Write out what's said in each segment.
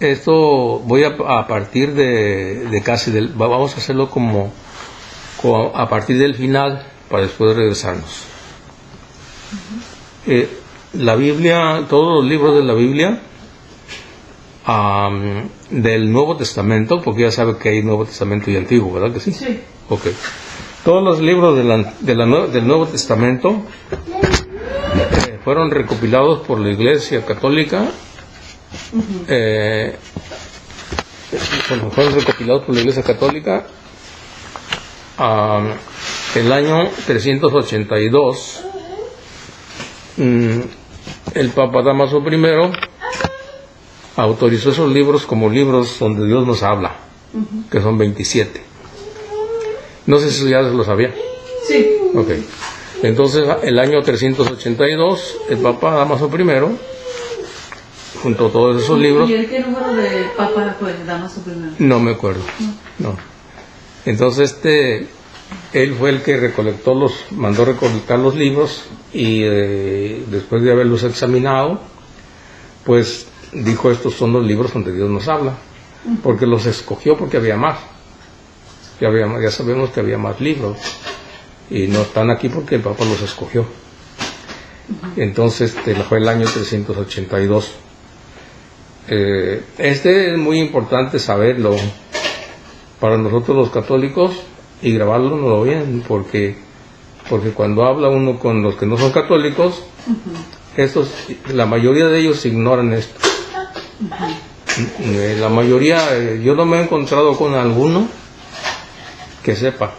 esto voy a partir de casi del, vamos a hacerlo como a partir del final para después regresarnos. La Biblia, todos los libros de la Biblia, del Nuevo Testamento, porque ya sabe que hay Nuevo Testamento y Antiguo, ¿verdad que sí? Sí. Ok. Todos los libros del Nuevo Testamento fueron recopilados por la Iglesia Católica. Fueron recopilados por la Iglesia Católica el año 382. El Papa Dámaso I autorizó esos libros como libros donde Dios nos habla, que son 27. No sé si ya lo sabía. Sí. Ok. Entonces, el año 382, el Papa Dámaso I juntó todos esos libros. ¿Y el qué número de Papa fue Dámaso I? No me acuerdo. No. Entonces, él fue el que mandó recolectar los libros y después de haberlos examinado, pues dijo: estos son los libros donde Dios nos habla, porque los escogió porque había más. Ya sabemos que había más libros y no están aquí porque el Papa los escogió. Entonces fue el año 382. Es muy importante saberlo para nosotros los católicos y grabarlo bien, porque cuando habla uno con los que no son católicos, la mayoría de ellos ignoran esto. La mayoría, yo no me he encontrado con alguno que sepa,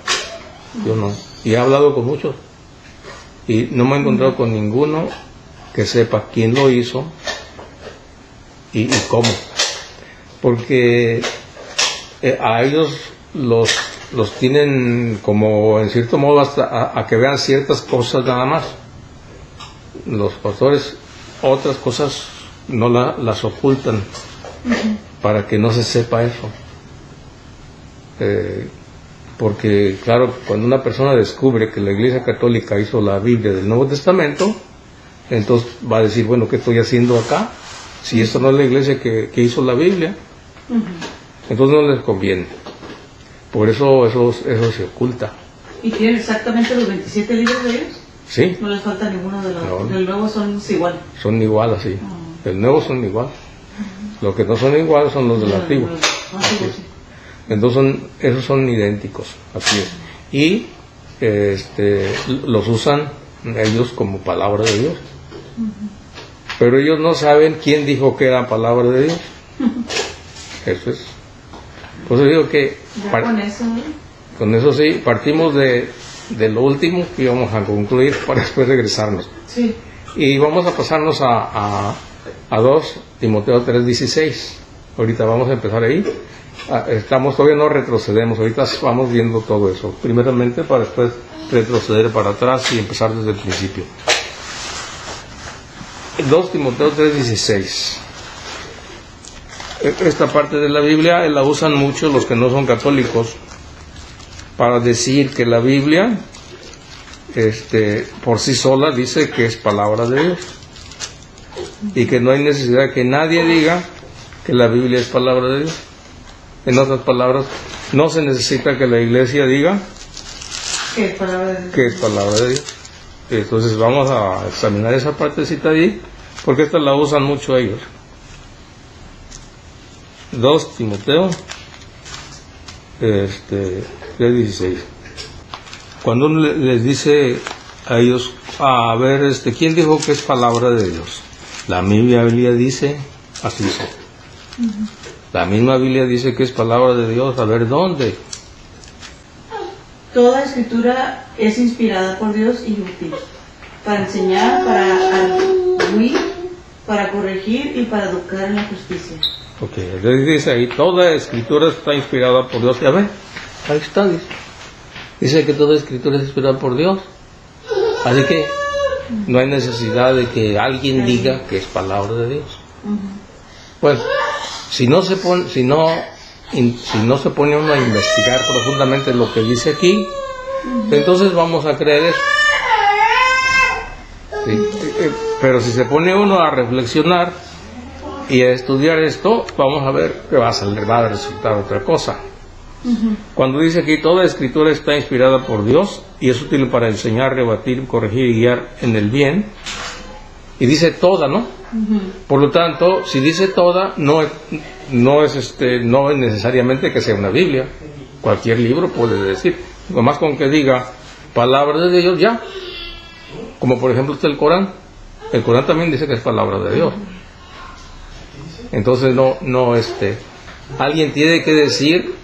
yo no, y he hablado con muchos y no me he encontrado con ninguno que sepa quién lo hizo y cómo, porque a ellos los tienen como en cierto modo hasta a que vean ciertas cosas nada más. Los pastores otras cosas no las ocultan para que no se sepa eso. Porque claro, cuando una persona descubre que la Iglesia Católica hizo la Biblia del Nuevo Testamento, entonces va a decir: bueno, ¿qué estoy haciendo acá? Si esto no es la Iglesia que hizo la Biblia, entonces no les conviene. Por eso se oculta. ¿Y tienen exactamente los 27 libros de ellos? Sí. No les falta ninguno de los No. del nuevo, son igual. Son igual, así. Del nuevo son igual. Los que no son iguales son los del antiguo. Así es. Entonces esos son idénticos, así es. Y los usan ellos como palabra de Dios. Pero ellos no saben quién dijo que era palabra de Dios. Eso es. Por eso digo que con eso sí, partimos de lo último y vamos a concluir para después regresarnos. Sí. Y vamos a pasarnos a 2 Timoteo 3:16. Ahorita vamos a empezar ahí. Todavía no retrocedemos, ahorita vamos viendo todo eso. Primeramente para después retroceder para atrás y empezar desde el principio. 2 Timoteo 3:16. Esta parte de la Biblia la usan mucho los que no son católicos para decir que la Biblia por sí sola dice que es palabra de Dios y que no hay necesidad que nadie diga que la Biblia es palabra de Dios. En otras palabras, no se necesita que la Iglesia diga que es palabra de Dios. Entonces vamos a examinar esa partecita ahí, porque esta la usan mucho ellos. 2 Timoteo 3:16. Cuando uno les dice a ellos: a ver, ¿quién dijo que es palabra de Dios? La misma Biblia dice, así dice. La misma Biblia dice que es palabra de Dios. A ver, ¿dónde? Toda escritura es inspirada por Dios y útil para enseñar, para arguir, para corregir y para educar en la justicia. Ok, entonces dice ahí: toda escritura está inspirada por Dios. Ya ven, ahí está, dice que toda escritura es inspirada por Dios. Así que no hay necesidad de que alguien diga que es palabra de Dios. Pues si no se pone uno a investigar profundamente lo que dice aquí, entonces vamos a creer eso. Sí, pero si se pone uno a reflexionar, Y al estudiar esto, vamos a ver que va a resultar otra cosa. Cuando dice aquí, toda escritura está inspirada por Dios y es útil para enseñar, rebatir, corregir y guiar en el bien. Y dice toda, ¿no? Por lo tanto, si dice toda, no es necesariamente que sea una Biblia. Cualquier libro puede decir. Nomás con que diga palabra de Dios, ya. Como por ejemplo el Corán. El Corán también dice que es palabra de Dios. Entonces alguien tiene que decir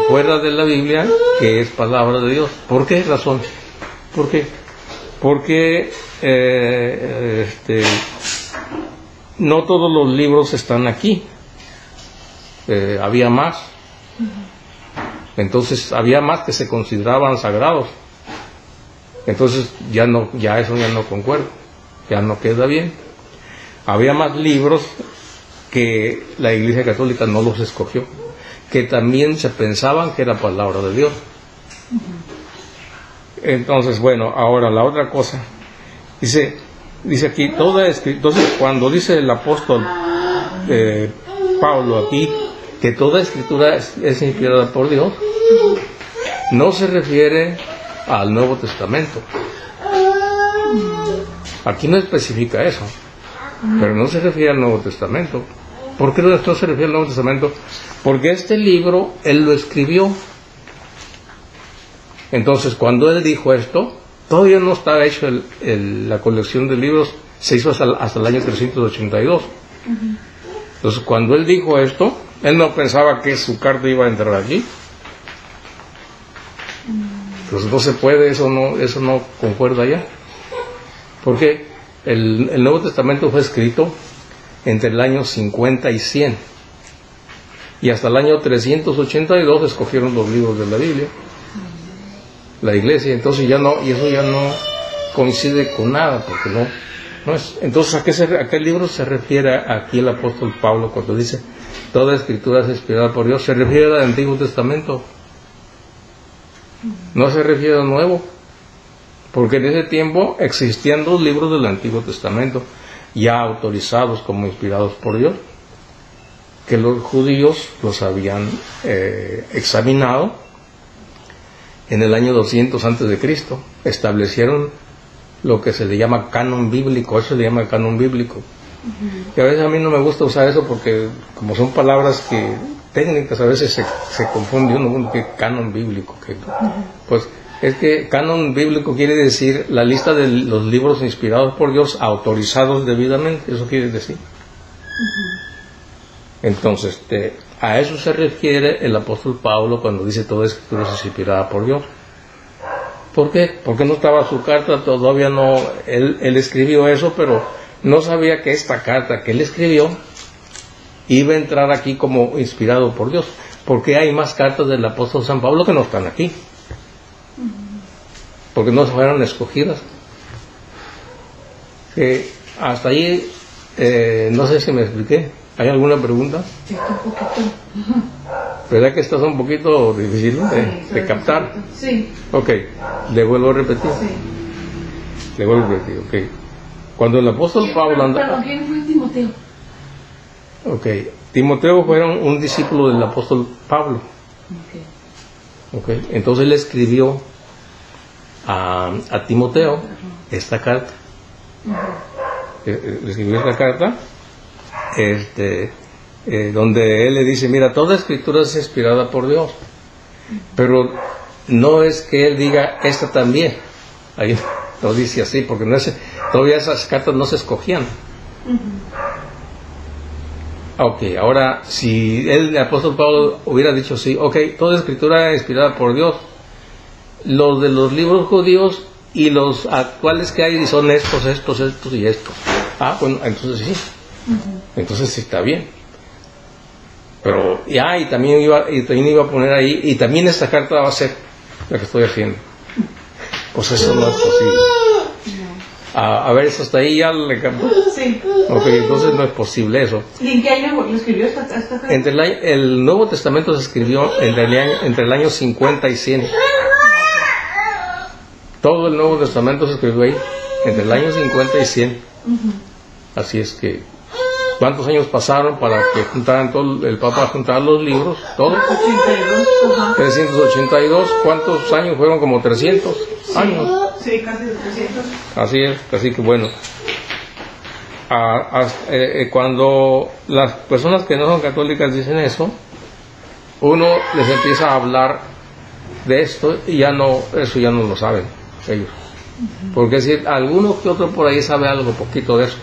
fuera de la Biblia que es palabra de Dios. ¿Por qué razón? ¿Por qué? Porque no todos los libros están aquí. Había más. Entonces había más que se consideraban sagrados. Entonces eso ya no concuerda, ya no queda bien. Había más libros que la Iglesia Católica no los escogió, que también se pensaban que era palabra de Dios. Entonces, bueno, ahora la otra cosa, dice aquí, entonces cuando dice el apóstol Pablo aquí, que toda escritura es inspirada por Dios, no se refiere al Nuevo Testamento. Aquí no especifica eso, pero no se refiere al Nuevo Testamento. ¿Por qué no se refiere al Nuevo Testamento? Porque este libro él lo escribió. Entonces, cuando él dijo esto, todavía no estaba hecho la colección de libros, se hizo hasta el año 382. Entonces, cuando él dijo esto, él no pensaba que su carta iba a entrar allí. Entonces, no se puede, eso no concuerda ya. Porque el Nuevo Testamento fue escrito entre el año 50 y 100. Y hasta el año 382 escogieron los libros de la Biblia, la iglesia. Entonces eso ya no coincide con nada, porque no es. Entonces, ¿a qué libro se refiere aquí el apóstol Pablo cuando dice toda escritura es inspirada por Dios? Se refiere al Antiguo Testamento, no se refiere al Nuevo, porque en ese tiempo existían dos libros del Antiguo Testamento ya autorizados como inspirados por Dios, que los judíos los habían examinado en el año 200 antes de Cristo. Establecieron lo que se le llama canon bíblico, eso se le llama canon bíblico. Y a veces a mí no me gusta usar eso porque como son palabras que técnicas, a veces se confunde uno con que canon bíblico. Pues es que canon bíblico quiere decir la lista de los libros inspirados por Dios, autorizados debidamente, eso quiere decir. Entonces, a eso se refiere el apóstol Pablo cuando dice toda escritura es inspirada por Dios. ¿Por qué? Porque no estaba su carta, todavía no, él escribió eso, pero no sabía que esta carta que él escribió iba a entrar aquí como inspirado por Dios, porque hay más cartas del apóstol San Pablo que no están aquí, porque no fueron escogidas. Hasta ahí, no sé si me expliqué. ¿Hay alguna pregunta? Sí, un poquito. ¿Verdad que estás un poquito difícil de captar? Sí. Ok, le vuelvo a repetir. Sí. Le vuelvo a repetir, ok. Cuando el apóstol Pablo anda... Perdón, ¿quién fue Timoteo? Ok, Timoteo fue un discípulo del apóstol Pablo. Ok, entonces él escribió a Timoteo esta carta. Le escribió esta carta donde él le dice, mira, toda escritura es inspirada por Dios, pero no es que él diga esta también. Ahí lo dice así, porque todavía esas cartas no se escogían. Ok, ahora si el apóstol Pablo hubiera dicho sí, ok, toda escritura es inspirada por Dios, los de los libros judíos y los actuales que hay son estos y estos. Bueno, entonces sí. Entonces sí está bien. Pero y también iba a poner ahí, y también esta carta va a ser la que estoy haciendo. Pues eso no es posible. A ver, eso hasta ahí ya le cambió. Sí. Ok, entonces no es posible eso. ¿Y en qué año lo escribió esta carta? El Nuevo Testamento se escribió entre el año 50 y 100. Todo el Nuevo Testamento se escribió ahí, entre el año 50 y 100. Así es que ¿Cuántos años pasaron para que juntaran todo, el Papa juntara los libros? Todos. 82, ajá. 382. ¿Cuántos años fueron? Como 300 años. Sí, casi 300. Así es, así que bueno. Cuando las personas que no son católicas dicen eso, uno les empieza a hablar de esto y eso ya no lo saben ellos. Porque si alguno que otro por ahí sabe algo poquito de eso,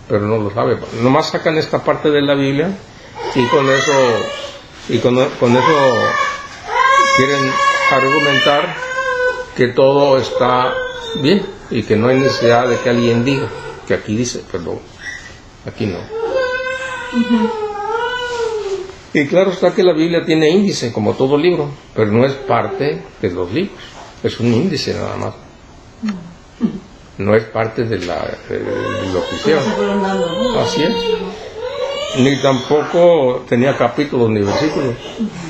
pero no lo sabe. Nomás sacan esta parte de la Biblia y con eso quieren argumentar que todo está bien y que no hay necesidad de que alguien diga que aquí dice, pero aquí no. Y claro está que la Biblia tiene índice como todo libro, pero no es parte de los libros, es un índice nada más. No es parte de lo que hicieron. Así es. Ni tampoco tenía capítulos ni versículos.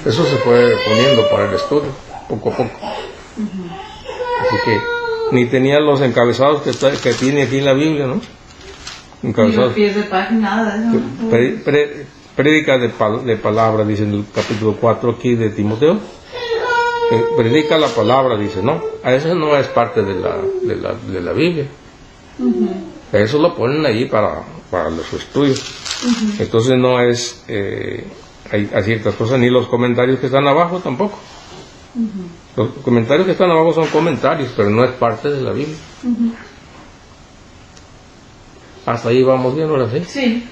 Eso se fue poniendo para el estudio, poco a poco. Así que ni tenía los encabezados que tiene aquí en la Biblia, ¿no? Encabezados. Ni pies de página, nada de eso. Predica de palabra, dice en el capítulo 4 aquí de Timoteo. Predica la palabra, dice, no, a eso no es parte de la Biblia. Eso lo ponen ahí para los estudios. Entonces no es, hay ciertas cosas, ni los comentarios que están abajo tampoco. Los comentarios que están abajo son comentarios, pero no es parte de la Biblia. Hasta ahí vamos bien, ahora sí. Sí.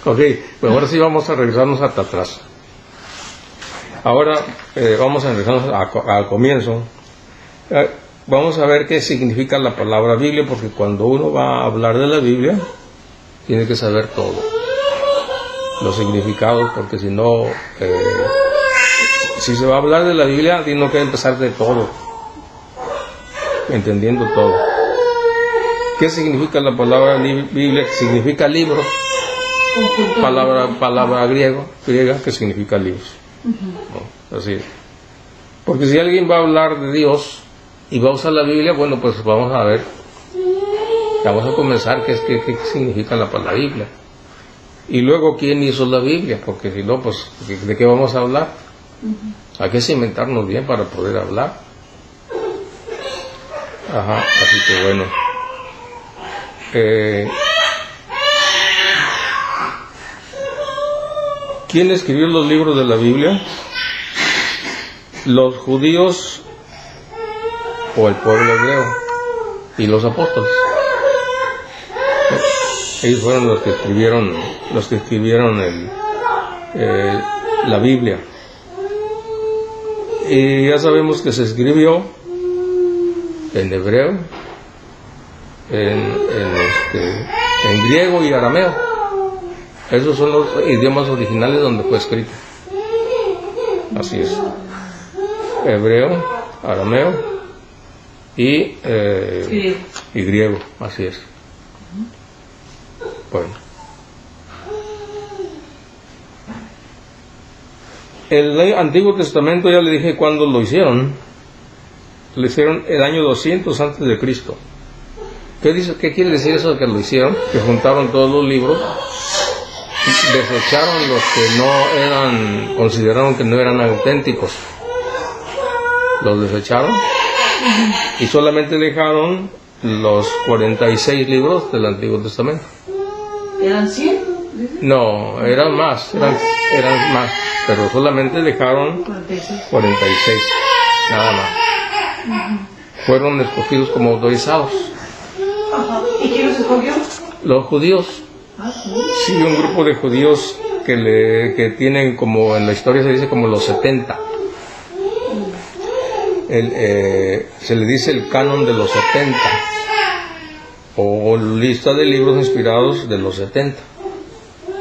Ok, pues ahora sí vamos a regresarnos hasta atrás. Ahora vamos a regresarnos al comienzo. Vamos a ver qué significa la palabra Biblia, porque cuando uno va a hablar de la Biblia, tiene que saber todo. Los significados, porque si no, si se va a hablar de la Biblia, tiene que empezar de todo, entendiendo todo. ¿Qué significa la palabra Biblia? Significa libro. Palabra griega que significa libros. ¿No? Así es. Porque si alguien va a hablar de Dios y va a usar la Biblia, bueno, pues vamos a ver. Vamos a comenzar qué significa la palabra Biblia. Y luego, ¿quién hizo la Biblia? Porque si no, pues, ¿de qué vamos a hablar? Hay que cimentarnos bien para poder hablar. Ajá, así que bueno. ¿Quién escribió los libros de la Biblia? Los judíos o el pueblo hebreo y los apóstoles. Ellos fueron los que escribieron la Biblia. Y ya sabemos que se escribió en hebreo, en griego y arameo. Esos son los idiomas originales donde fue escrito. Así es. Hebreo, arameo y griego. Así es. Bueno. El Antiguo Testamento, ya le dije cuándo lo hicieron. Lo hicieron el año 200 antes de Cristo. ¿Qué quiere decir eso de que lo hicieron? Que juntaron todos los libros, desecharon los que consideraron que no eran auténticos. Los desecharon y solamente dejaron los 46 libros del Antiguo Testamento. ¿Eran 100? No, eran más, pero solamente dejaron 46, nada más. Fueron escogidos como autorizados. ¿Y quién los escogió? Los judíos. Sí, un grupo de judíos que tienen, como en la historia se dice, como los 70. Se le dice el canon de los 70 o lista de libros inspirados de los 70.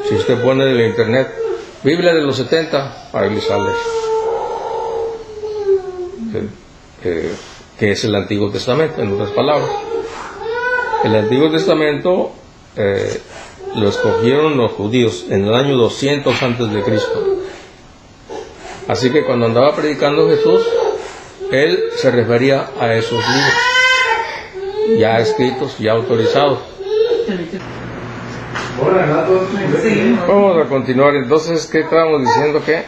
Si usted pone en el internet Biblia de los 70, ahí le sale que es el Antiguo Testamento, en otras palabras. El Antiguo Testamento lo escogieron los judíos en el año 200 antes de Cristo. Así que cuando andaba predicando Jesús, él se refería a esos libros ya escritos, ya autorizados. Seguimos. Vamos a continuar. Entonces, ¿qué estábamos diciendo? Que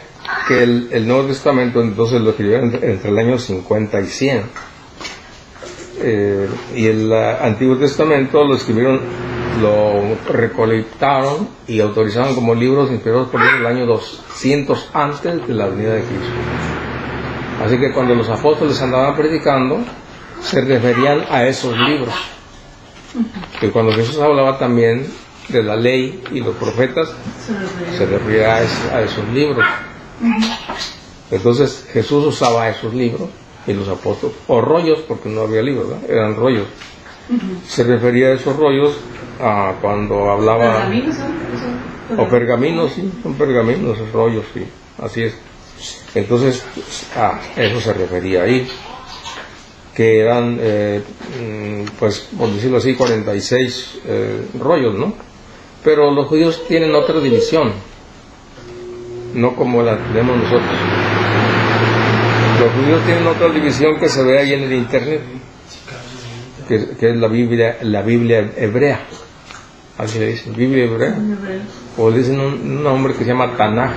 el Nuevo Testamento entonces lo escribieron entre el año 50 y 100. Y el Antiguo Testamento lo escribieron, lo recolectaron y autorizaron como libros inspirados por Dios en el año 200 antes de la venida de Cristo. Así que cuando los apóstoles andaban predicando, se referían a esos libros. Que cuando Jesús hablaba también de la ley y los profetas, se refería a esos libros. Entonces Jesús usaba esos libros y los apóstoles, o rollos, porque no había libros, ¿verdad? Eran rollos. Se refería a esos rollos a cuando hablaba... ¿Pergaminos son? O pergaminos, sí, son pergaminos, rollos, sí, así es. Entonces, a eso se refería ahí, que eran, pues, por decirlo así, 46 rollos, ¿no? Pero los judíos tienen otra división, no como la tenemos nosotros. Los judíos tienen otra división que se ve ahí en el internet, que es la Biblia hebrea. Así le dicen, Biblia hebrea. O le dicen un nombre que se llama Tanaj.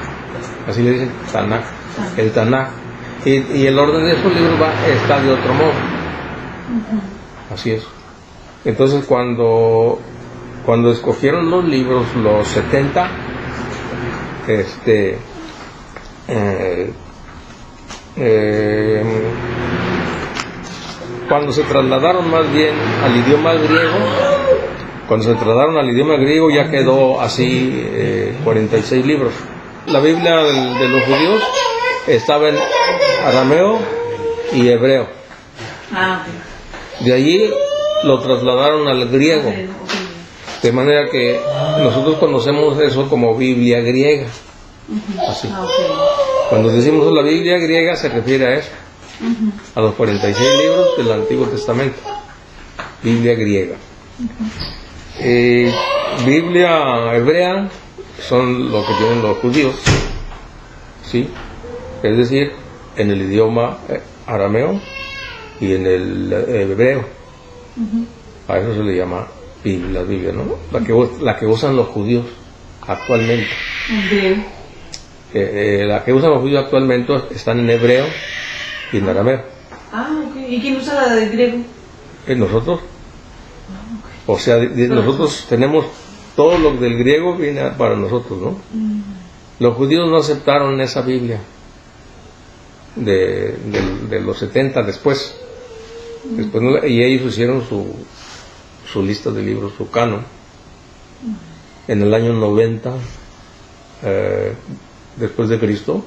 Así le dicen, Tanaj. El Tanaj. Y el orden de esos libros está de otro modo. Así es. Entonces cuando escogieron los libros, los 70, cuando se trasladaron más bien al idioma griego, ya quedó así 46 libros. La Biblia de los judíos estaba en arameo y hebreo. De allí lo trasladaron al griego. De manera que nosotros conocemos eso como Biblia griega. Así. Cuando decimos la Biblia griega se refiere a eso, a los 46 libros del Antiguo Testamento. Biblia griega. Biblia hebrea son lo que tienen los judíos, ¿sí? Es decir, en el idioma arameo y en el hebreo. A eso se le llama la Biblia, ¿no? La que usan los judíos actualmente. La que usan los judíos actualmente están en hebreo y en arameo. ¿Y quién usa la de griego? Nosotros. O sea, nosotros tenemos todo lo del griego viene para nosotros, ¿no? Los judíos no aceptaron esa Biblia de los 70 después y ellos hicieron su lista de libros, su canon, en el año 90 después de Cristo.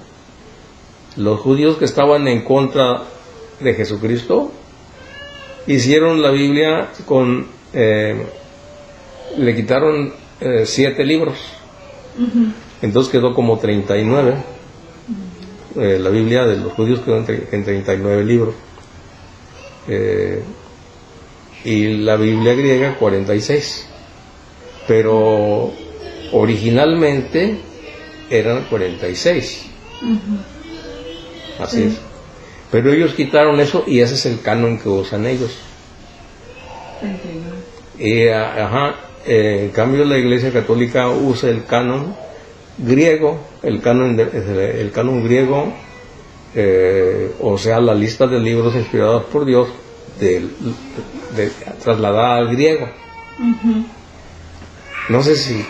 Los judíos que estaban en contra de Jesucristo hicieron la Biblia con le quitaron 7 libros. Entonces quedó como 39. La Biblia de los judíos quedó en 39 libros. Y la Biblia griega 46. Pero originalmente eran 46. Así es. Pero ellos quitaron eso y ese es el canon que usan ellos. En cambio la Iglesia Católica usa el canon griego, el canon griego, o sea, la lista de libros inspirados por Dios trasladada al griego. No sé si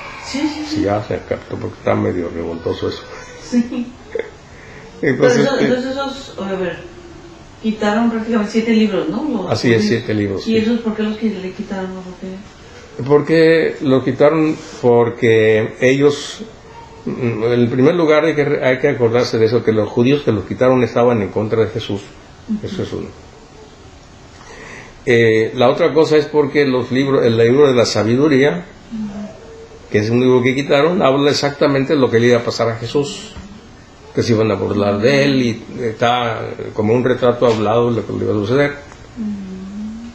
ya se captó porque está medio revoltoso eso. Sí. Entonces esos, a ver, quitaron prácticamente 7 libros, ¿no? Así es, 7 libros. ¿Y sí. esos por qué los que le quitaron? Porque lo quitaron porque ellos, en primer lugar hay que acordarse de eso, que los judíos que los quitaron estaban en contra de Jesús. Eso es uno. La otra cosa es porque el libro de la sabiduría, que es un libro que quitaron, habla exactamente de lo que le iba a pasar a Jesús, que se iban a burlar de él y está como un retrato hablado de lo que le iba a suceder.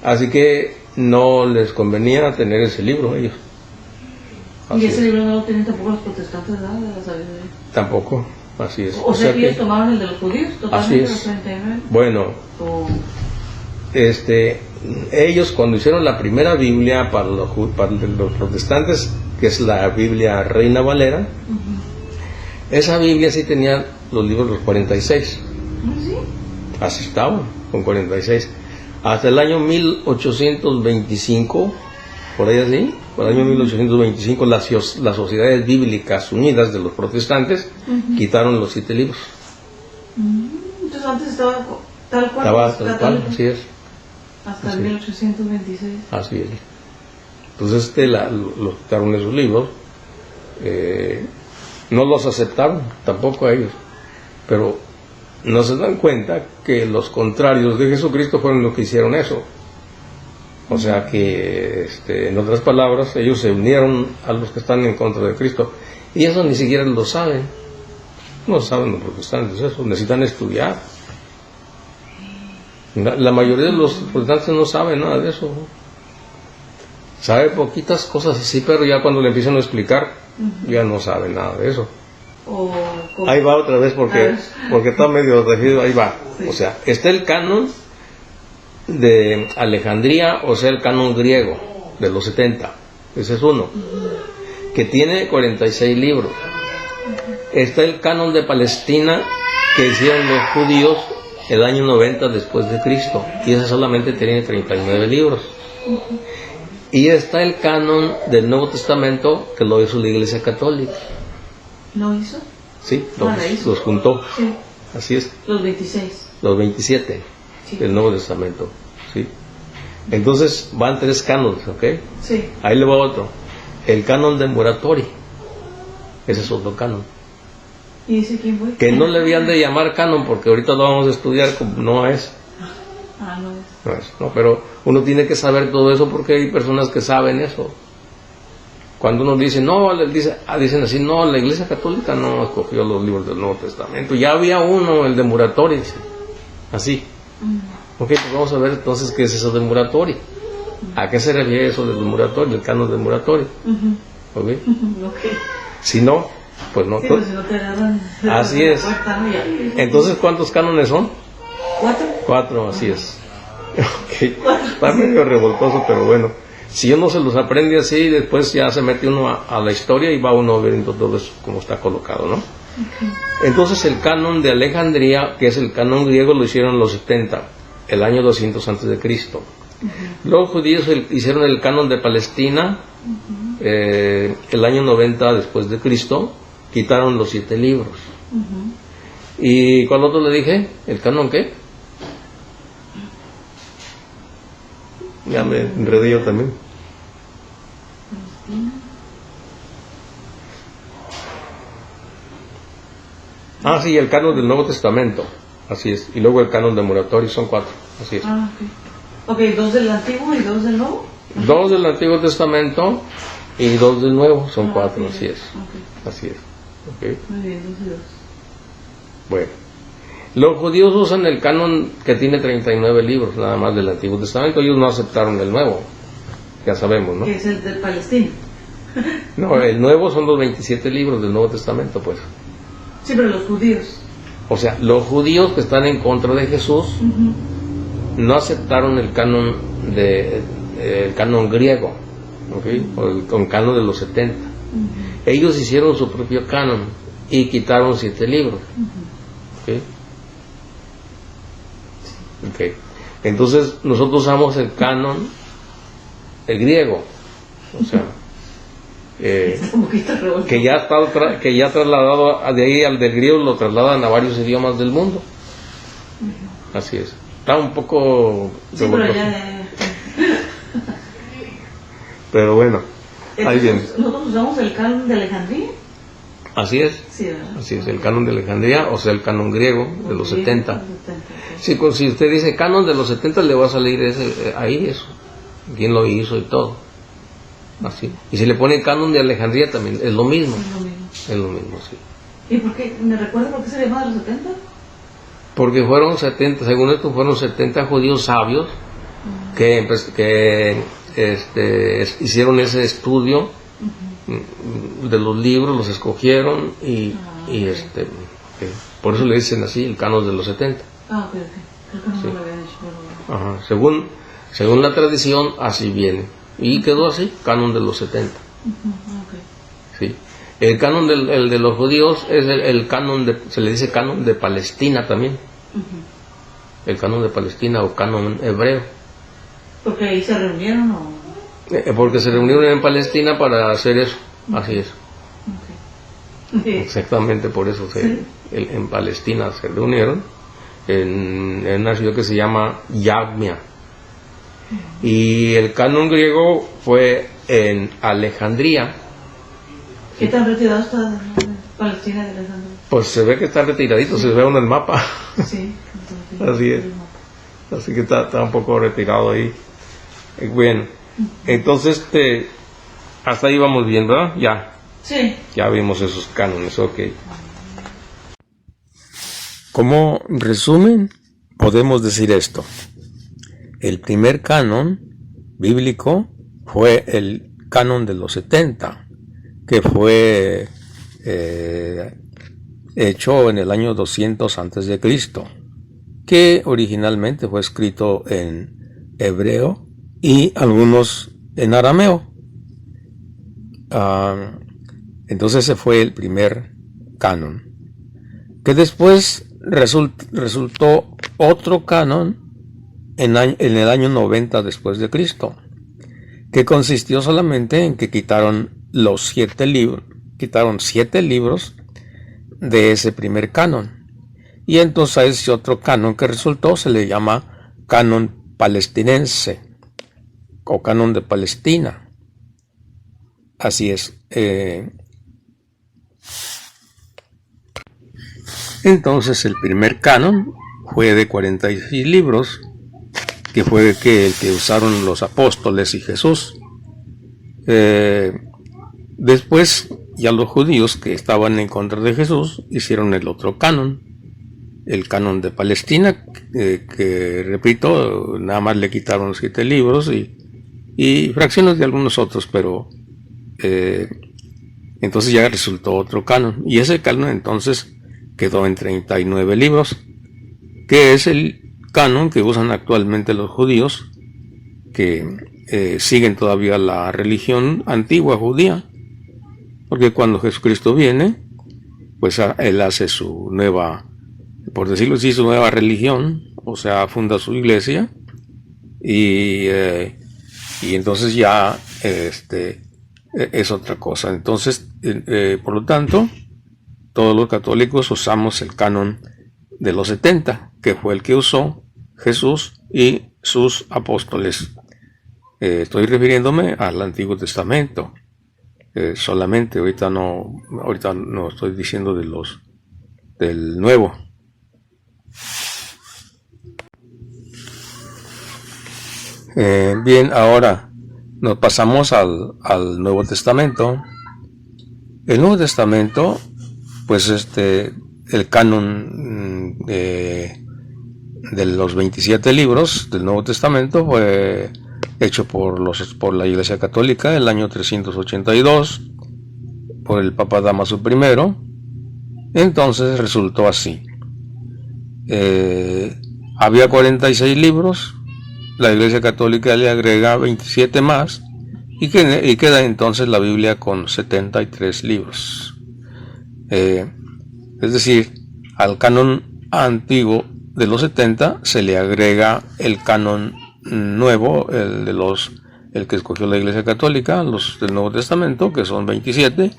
Así que no les convenía tener ese libro ellos. ¿Y ese libro no lo tienen tampoco los protestantes, ¿verdad? De la sabiduría. Tampoco, así es. O sea que ellos tomaron el de los judíos, totalmente, así es. los 39. Bueno, ellos cuando hicieron la primera Biblia para los protestantes, que es la Biblia Reina Valera. Esa Biblia sí tenía los libros los 46. ¿Sí? Así estaban, con 46. Hasta el año 1825, por ahí así, por el año 1825, las Sociedades Bíblicas Unidas de los Protestantes quitaron los 7 libros. Entonces antes estaba tal cual. Estaba tal cual, así es. Hasta el 1826. Así es. Entonces los quitaron esos libros. No los aceptaron, tampoco a ellos. Pero no se dan cuenta que los contrarios de Jesucristo fueron los que hicieron eso. O sea que, en otras palabras, ellos se unieron a los que están en contra de Cristo. Y eso ni siquiera lo saben. No saben los protestantes eso, necesitan estudiar. La mayoría de los protestantes no saben nada de eso. Sabe poquitas cosas así, pero ya cuando le empiezan a explicar, ya no saben nada de eso. Ahí va otra vez porque está medio regido, ahí va. Sí. O sea, está el canon de Alejandría, o sea, el canon griego de los 70. Ese es uno. Que tiene 46 libros. Está el canon de Palestina que hicieron los judíos el año 90 después de Cristo. Y ese solamente tiene 39 libros. Y está el canon del Nuevo Testamento que lo hizo la Iglesia Católica. ¿Lo hizo? Sí, los juntó. Sí. Así es. Los 26. Los 27 Sí. del Nuevo Testamento. ¿Sí? Entonces van 3 cánones, ¿ok? Sí. Ahí le va otro. El canon de Muratori. Ese es otro canon. ¿Y ese quién fue? Que no le habían de llamar canon porque ahorita lo vamos a estudiar como no es. No es. No es, no, pero uno tiene que saber todo eso porque hay personas que saben eso. Cuando uno dice, no, dicen así, no, la Iglesia Católica no escogió los libros del Nuevo Testamento. Ya había uno, el de Muratori, así. Ok, pues vamos a ver entonces qué es eso de Muratori. ¿A qué se refiere eso del Muratori, el canon de Muratori? ¿Ok? Si no, pues no. Sí, pues si no te agarran. Así es. Entonces, ¿cuántos cánones son? 4. 4, así es. Okay. Está medio revoltoso, pero bueno. Si uno se los aprende así, después ya se mete uno a la historia y va uno viendo todo eso como está colocado, ¿no? Entonces el canon de Alejandría, que es el canon griego, lo hicieron en los 70, el año 200 antes de Cristo. Los judíos hicieron el canon de Palestina el año 90 después de Cristo, quitaron los 7 libros. ¿Y cuál otro le dije? ¿El canon qué? Ya me enredé yo también. Sí, el canon del Nuevo Testamento. Así es. Y luego el canon de Muratori, son 4. Así es. Ok, 2 del Antiguo y 2 del Nuevo. 2 del Antiguo Testamento y 2 del Nuevo, son 4. Así es. Así es. Okay. Muy bien, 2 y 2. Bueno. Los judíos usan el canon que tiene 39 libros, nada más del Antiguo Testamento. Ellos no aceptaron el Nuevo, ya sabemos, ¿no? Que es el de Palestina. No, el Nuevo son los 27 libros del Nuevo Testamento, pues. Sí, pero los judíos. O sea, los judíos que están en contra de Jesús no aceptaron el canon el canon griego, ¿okay? O el canon de los 70. Ellos hicieron su propio canon y quitaron 7 libros. ¿Okay? Okay. Entonces nosotros usamos el canon, el griego, o sea, que ya trasladado de ahí al del griego, lo trasladan a varios idiomas del mundo. Así es. Está un poco sí, pero bueno, ahí viene. ¿Nosotros usamos el canon de Alejandría? Así es. Sí, ¿verdad? Así es, el canon de Alejandría, o sea, el canon griego de los 70. Okay. Sí, pues, si usted dice canon de los 70, le va a salir ahí eso. ¿Quién lo hizo y todo? Así. Y si le pone canon de Alejandría también, es lo mismo. Es lo mismo, sí. ¿Y por qué? ¿Me recuerda por qué se llamaba los 70? Porque fueron 70, según esto, fueron 70 judíos sabios que hicieron ese estudio de los libros, los escogieron y por eso le dicen así, el canon de los 70. Ok. Creo que no me lo había dicho. Pero... Ajá. Según la tradición, así viene. Y quedó así, canon de los 70. El canon el de los judíos es el canon se le dice canon de Palestina también. El canon de Palestina o canon hebreo. ¿Porque ahí se reunieron o...? Porque se reunieron en Palestina para hacer eso, así es. Exactamente por eso en Palestina se reunieron, en una ciudad que se llama Yadmia. Y el canon griego fue en Alejandría. ¿Qué tan retirado está de Palestina de Alejandría? Pues se ve que está retiradito, se ve en el mapa. Sí, así es. Así que está un poco retirado ahí. Bueno, entonces hasta ahí vamos bien, ¿verdad? Ya. Sí. Ya vimos esos cánones, ok. Como resumen, podemos decir esto. El primer canon bíblico fue el canon de los 70, que fue hecho en el año 200 a.C., que originalmente fue escrito en hebreo y algunos en arameo. Entonces ese fue el primer canon, que después resultó otro canon en el año 90 después de Cristo, que consistió solamente en que quitaron 7 libros de ese primer canon, y entonces a ese otro canon que resultó se le llama canon palestinense o canon de Palestina. Así es. Entonces el primer canon fue de 46 libros, que fue el que usaron los apóstoles y Jesús. Después ya los judíos que estaban en contra de Jesús hicieron el otro canon, el canon de Palestina, que repito, nada más le quitaron 7 libros y fracciones de algunos otros, pero entonces ya resultó otro canon, y ese canon entonces quedó en 39 libros, que es el canon que usan actualmente los judíos, que siguen todavía la religión antigua judía, porque cuando Jesucristo viene, pues él hace su nueva, por decirlo así, su nueva religión, o sea, funda su iglesia, y entonces ya es otra cosa. Entonces, por lo tanto, todos los católicos usamos el canon de los 70, que fue el que usó Jesús y sus apóstoles. Estoy refiriéndome al Antiguo Testamento solamente. Ahorita no estoy diciendo del Nuevo. Bien, ahora nos pasamos al Nuevo Testamento. El Nuevo Testamento, pues el canon de los 27 libros del Nuevo Testamento fue hecho por la Iglesia Católica el año 382 por el Papa Dámaso I. Entonces resultó así. Había 46 libros, la Iglesia Católica le agrega 27 más y queda entonces la Biblia con 73 libros. Es decir, al canon antiguo de los 70 se le agrega el canon nuevo, el que escogió la Iglesia Católica, los del Nuevo Testamento, que son 27,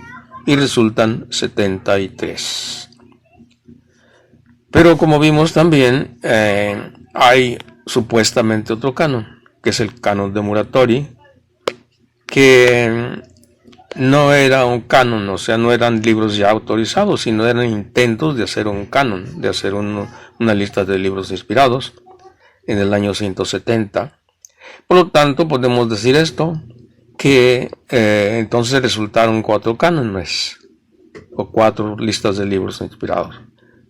y resultan 73. Pero como vimos también, hay supuestamente otro canon, que es el canon de Muratori, que no era un canon, o sea, no eran libros ya autorizados, sino eran intentos de hacer un canon, de hacer una lista de libros inspirados en el año 170. Por lo tanto, podemos decir esto, que entonces resultaron 4 cánones, o 4 listas de libros inspirados.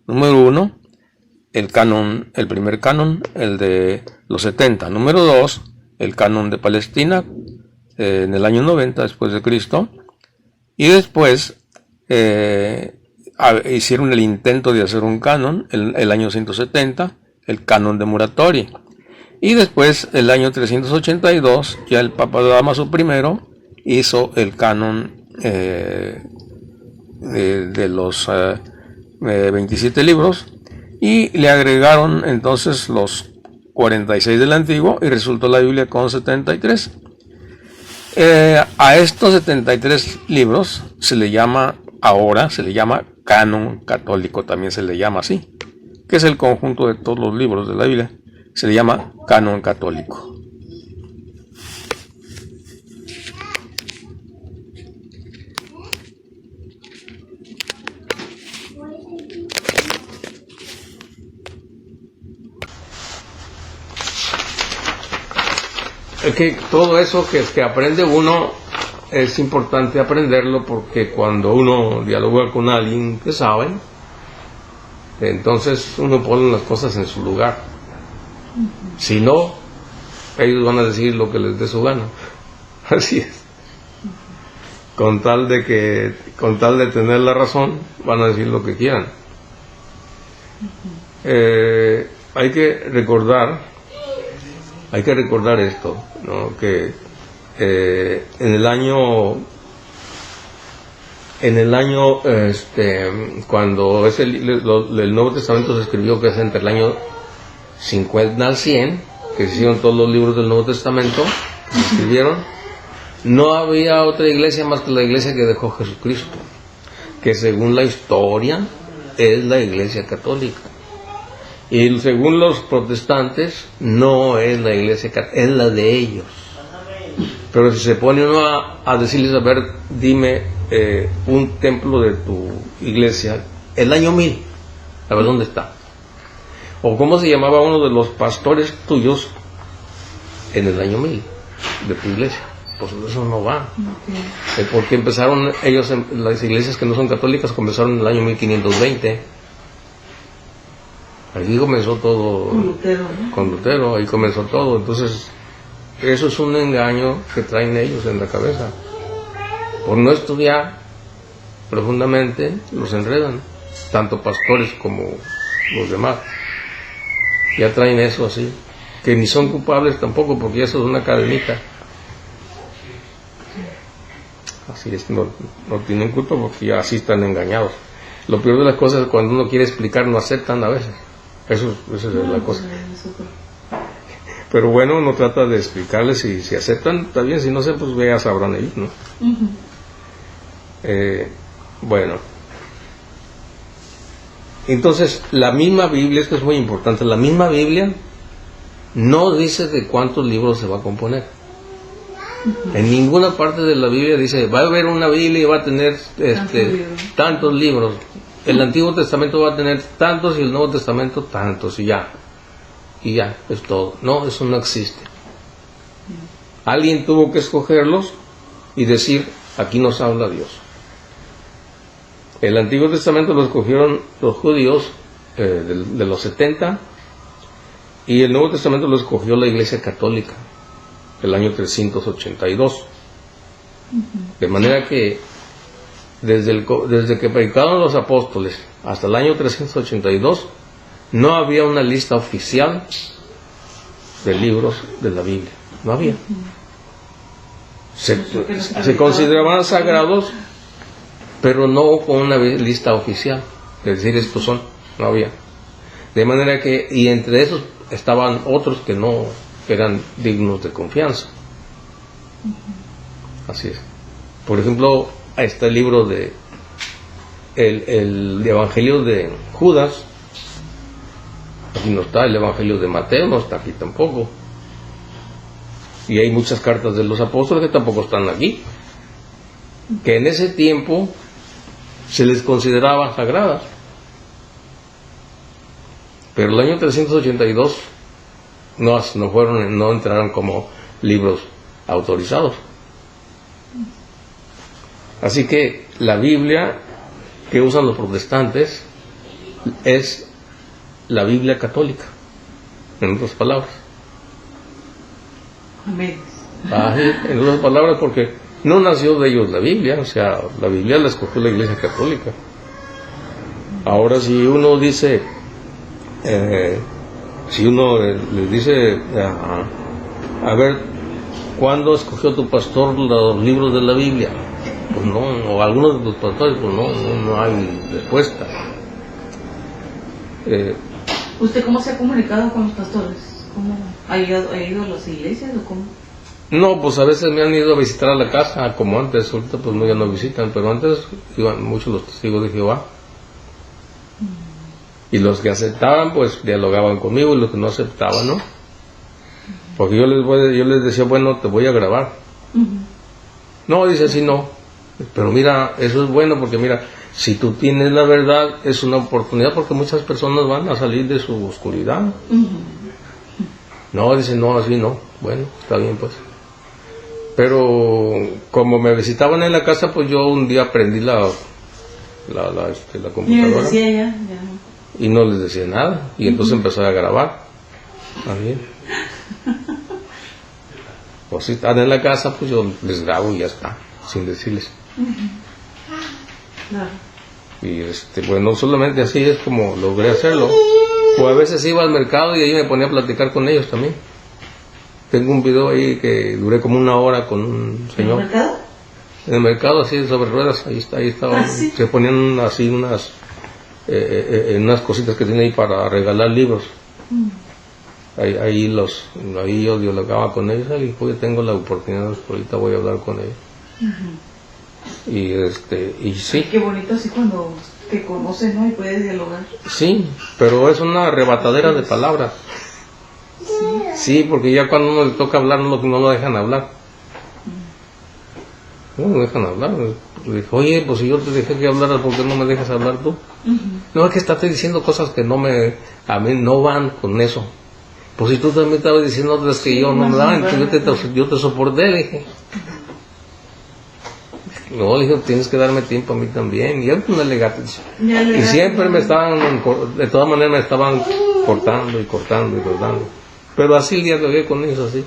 Número 1, el primer canon, el de los 70. Número 2, el canon de Palestina, en el año 90 después de Cristo. Y después hicieron el intento de hacer un canon, el año 170, el canon de Muratori. Y después, el año 382, ya el Papa Dámaso I hizo el canon de los 27 libros, y le agregaron entonces los 46 del Antiguo, y resultó la Biblia con 73. A estos 73 libros se le llama canon católico, también se le llama así, que es el conjunto de todos los libros de la Biblia. Se le llama canon católico. Es que todo eso que aprende uno es importante aprenderlo, porque cuando uno dialoga con alguien que sabe, entonces uno pone las cosas en su lugar. Si no, ellos van a decir lo que les dé su gana. Así es. Con tal de tener la razón, van a decir lo que quieran. Hay que recordar esto, ¿no? Que en el año cuando el Nuevo Testamento se escribió, que es entre el año 50 al 100, que se hicieron todos los libros del Nuevo Testamento, que se escribieron, no había otra iglesia más que la iglesia que dejó Jesucristo, que según la historia es la iglesia católica. Y según los protestantes, no es la iglesia católica, es la de ellos. Pero si se pone uno a decirles, a ver, dime un templo de tu iglesia, el año 1000, a ver dónde está. O cómo se llamaba uno de los pastores tuyos en el año 1000 de tu iglesia. Pues eso no va. Okay. Porque empezaron ellos, las iglesias que no son católicas, comenzaron en el año 1520. Ahí comenzó todo. Con Lutero, ahí comenzó todo. Entonces, eso es un engaño que traen ellos en la cabeza. Por no estudiar profundamente, los enredan, tanto pastores como los demás. Ya traen eso así, que ni son culpables tampoco, porque eso es una cadenita. Así es, no tienen culpa porque ya así están engañados. Lo peor de las cosas es cuando uno quiere explicar, no aceptan a veces. Esa es la cosa. Pero bueno, uno trata de explicarles, y si aceptan, está bien, si no sé, pues ya sabrán ellos, ¿no? Bueno. Entonces, la misma Biblia, esto es muy importante, la misma Biblia no dice de cuántos libros se va a componer. En ninguna parte de la Biblia dice, va a haber una Biblia y va a tener tantos libros. El Antiguo Testamento va a tener tantos y el Nuevo Testamento tantos, y ya, es todo. No, eso no existe. Alguien tuvo que escogerlos y decir, aquí nos habla Dios. El Antiguo Testamento lo escogieron los judíos de los 70, y el Nuevo Testamento lo escogió la Iglesia Católica el año 382. De manera que desde que predicaron los apóstoles hasta el año 382 no había una lista oficial de libros de la Biblia. No había. Se consideraban sagrados, pero no con una lista oficial, es decir, estos son, no había. De manera que, y entre esos estaban otros que no eran dignos de confianza. Así es. Por ejemplo, está el libro de el Evangelio de Judas. Aquí no está. El Evangelio de Mateo no está aquí tampoco. Y hay muchas cartas de los apóstoles que tampoco están aquí, que en ese tiempo se les consideraba sagradas. Pero el año 382 no entraron como libros autorizados. Así que la Biblia que usan los protestantes es la Biblia católica, en otras palabras. Amén. En otras palabras, porque no nació de ellos la Biblia, o sea, la Biblia la escogió la Iglesia Católica. Ahora, si uno dice, si uno le dice, a ver, ¿cuándo escogió tu pastor los libros de la Biblia? pues no, o algunos de los pastores, pues no hay respuesta. ¿Usted cómo se ha comunicado con los pastores? ¿Cómo ha ido a las iglesias o cómo? No, pues a veces me han ido a visitar a la casa, como antes, ahorita pues no, ya no visitan, pero antes iban muchos los testigos de Jehová. Y los que aceptaban, pues dialogaban conmigo, y los que no aceptaban, ¿no? Porque yo les decía, bueno, te voy a grabar. No, dice así, no. Pero mira, eso es bueno, porque mira, si tú tienes la verdad, es una oportunidad, porque muchas personas van a salir de su oscuridad. No, dice, no, así no. Bueno, está bien, pues. Pero como me visitaban en la casa, pues yo un día prendí la computadora. Y les decía ya. Y no les decía nada. Y entonces empecé a grabar. Así. Pues si están en la casa, pues yo les grabo y ya está, sin decirles. Claro. Y bueno, solamente así es como logré hacerlo. O a veces iba al mercado y ahí me ponía a platicar con ellos también. Tengo un video ahí que duré como 1 hora con un señor. ¿En el mercado? En el mercado, así sobre ruedas, ahí estaban. ¿Sí? Se ponían así unas cositas que tiene ahí para regalar libros. Ahí yo dialogaba con ellos, y pues tengo la oportunidad, ahorita voy a hablar con ellos. Y sí. Ay, qué bonito así cuando te conoce, ¿no? Y puedes dialogar. Sí, pero es una arrebatadera de palabras. Sí, porque ya cuando uno le toca hablar, no lo dejan hablar. No lo dejan hablar. Le dije, oye, pues si yo te dejé que hablaras, ¿por qué no me dejas hablar tú? No, es que estás diciendo cosas que a mí no van con eso. Pues si tú también estabas diciendo otras que yo no me daban, entonces yo te soporté, le dije. No, le dije, tienes que darme tiempo a mí también. Y yo una legatencia. Y siempre de todas maneras me estaban cortando. Pero así dialogué con ellos, así.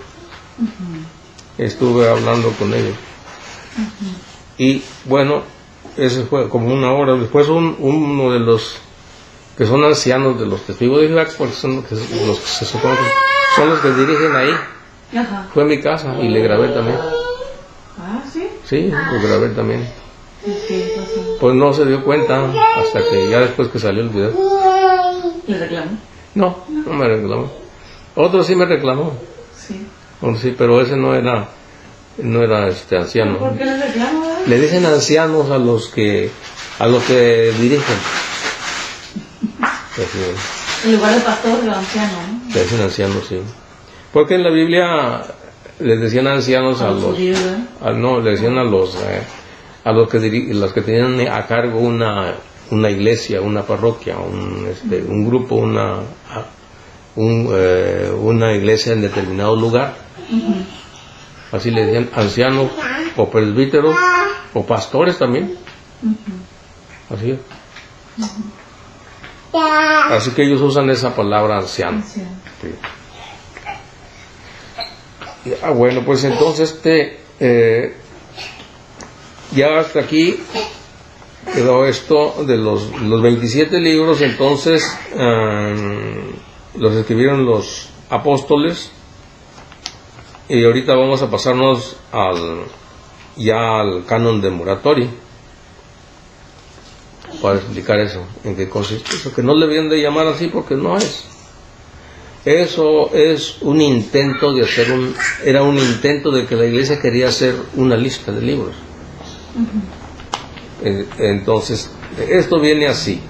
Estuve hablando con ellos. Y bueno, ese fue como 1 hora. Después uno de los que son ancianos de los testigos de Jehová, porque son los que se supone que son los que dirigen ahí. Ajá. Fue a mi casa y le grabé también. Ah, ¿sí? Sí, lo grabé también. ¿Qué pasó? Pues no se dio cuenta hasta que ya después que salió el video. ¿Le reclamó? No me reclamó. Otro sí me reclamó. Sí. Sí, pero ese no era anciano. ¿Por qué le reclamó? Le dicen ancianos a los que dirigen. En lugar de pastor, de anciano, ¿no? Le dicen ancianos, sí. Porque en la Biblia les decían ancianos a los judíos, no, le decían a los que tenían a cargo una iglesia, una parroquia, un grupo, una iglesia en determinado lugar. Así le decían ancianos o presbíteros o pastores también. Así es. Así que ellos usan esa palabra anciano. Sí. Bueno, pues entonces ya hasta aquí quedó esto de los 27 libros. Entonces los escribieron los apóstoles, y ahorita vamos a pasarnos al canon de Muratori para explicar eso, en qué consiste eso, que no le deben de llamar así porque no es. Eso es un intento de era un intento de que la iglesia quería hacer una lista de libros. Entonces, esto viene así.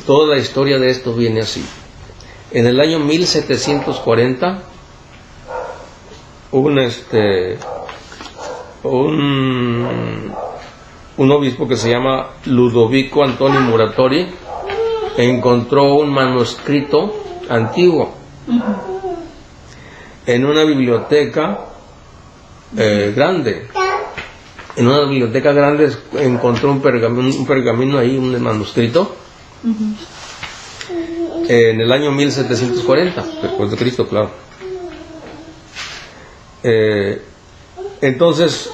Toda la historia de esto viene así. En el año 1740, un obispo que se llama Ludovico Antonio Muratori encontró un manuscrito antiguo en una biblioteca grande. En una biblioteca grande encontró un pergamino ahí, un manuscrito, en el año 1740, después de Cristo, claro. Entonces,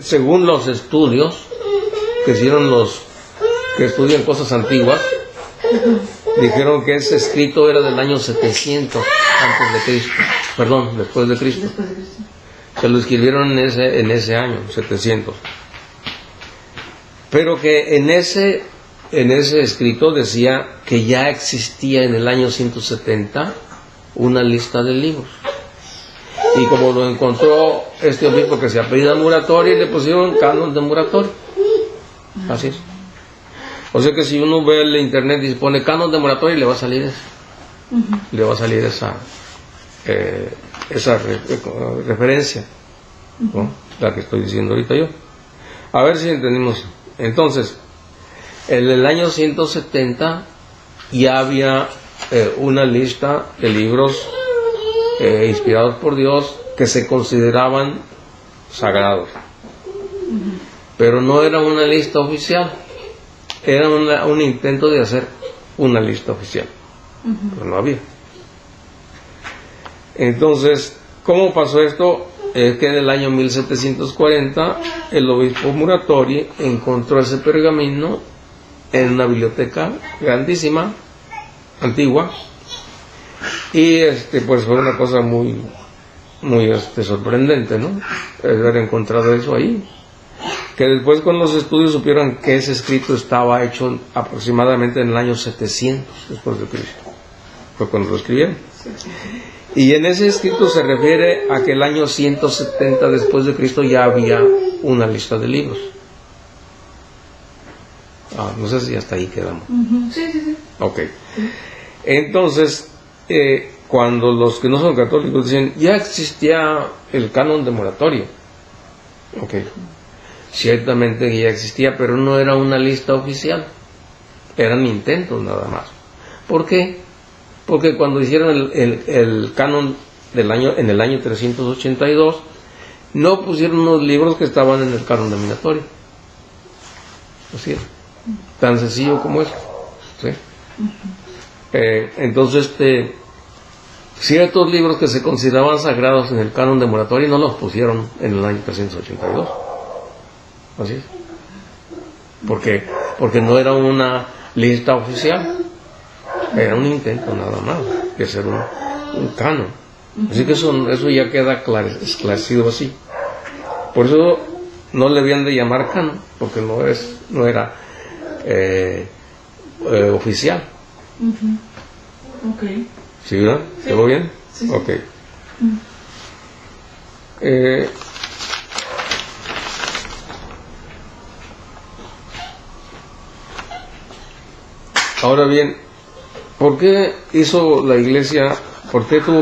según los estudios que hicieron los que estudian cosas antiguas, dijeron que ese escrito era del año 700 antes de Cristo, perdón, después de Cristo. que lo escribieron en ese año, 700. Pero que en ese escrito decía que ya existía en el año 170 una lista de libros. Y como lo encontró este obispo que se apellida Muratori, le pusieron canon de Muratori. Así es. O sea que si uno ve el internet y se pone canon de Muratori, le va a salir eso. Le va a salir esa referencia, ¿no? La que estoy diciendo ahorita yo. A ver si entendimos. Entonces, en el año 170 ya había una lista de libros inspirados por Dios que se consideraban sagrados, pero no era una lista oficial, era un intento de hacer una lista oficial, pero no había. Entonces, ¿cómo pasó esto? Es que en el año 1740 el obispo Muratori encontró ese pergamino en una biblioteca grandísima, antigua, y pues fue una cosa muy sorprendente, ¿no? Haber encontrado eso ahí. Que después con los estudios supieron que ese escrito estaba hecho aproximadamente en el año 700 después de Cristo. Fue cuando lo escribieron. Y en ese escrito se refiere a que el año 170 después de Cristo ya había una lista de libros. No sé si hasta ahí quedamos. Sí. Ok. Entonces, cuando los que no son católicos dicen, ya existía el canon de Muratori. Ok. Ciertamente ya existía, pero no era una lista oficial. Eran intentos nada más. ¿Por qué? Porque cuando hicieron el canon en el año 382, no pusieron unos libros que estaban en el canon de Muratori. Así es. Tan sencillo como eso. ¿Sí? Entonces, ciertos libros que se consideraban sagrados en el canon de Muratori no los pusieron en el año 382. Así es. Porque no era una lista oficial. Era un intento nada más de hacer un canon. Así que eso ya queda esclarecido así. Por eso no le habían de llamar canon, porque no era oficial. Okay. ¿Sí, verdad? Sí. ¿Todo bien? Sí. Ok. Ahora bien, ¿por qué tuvo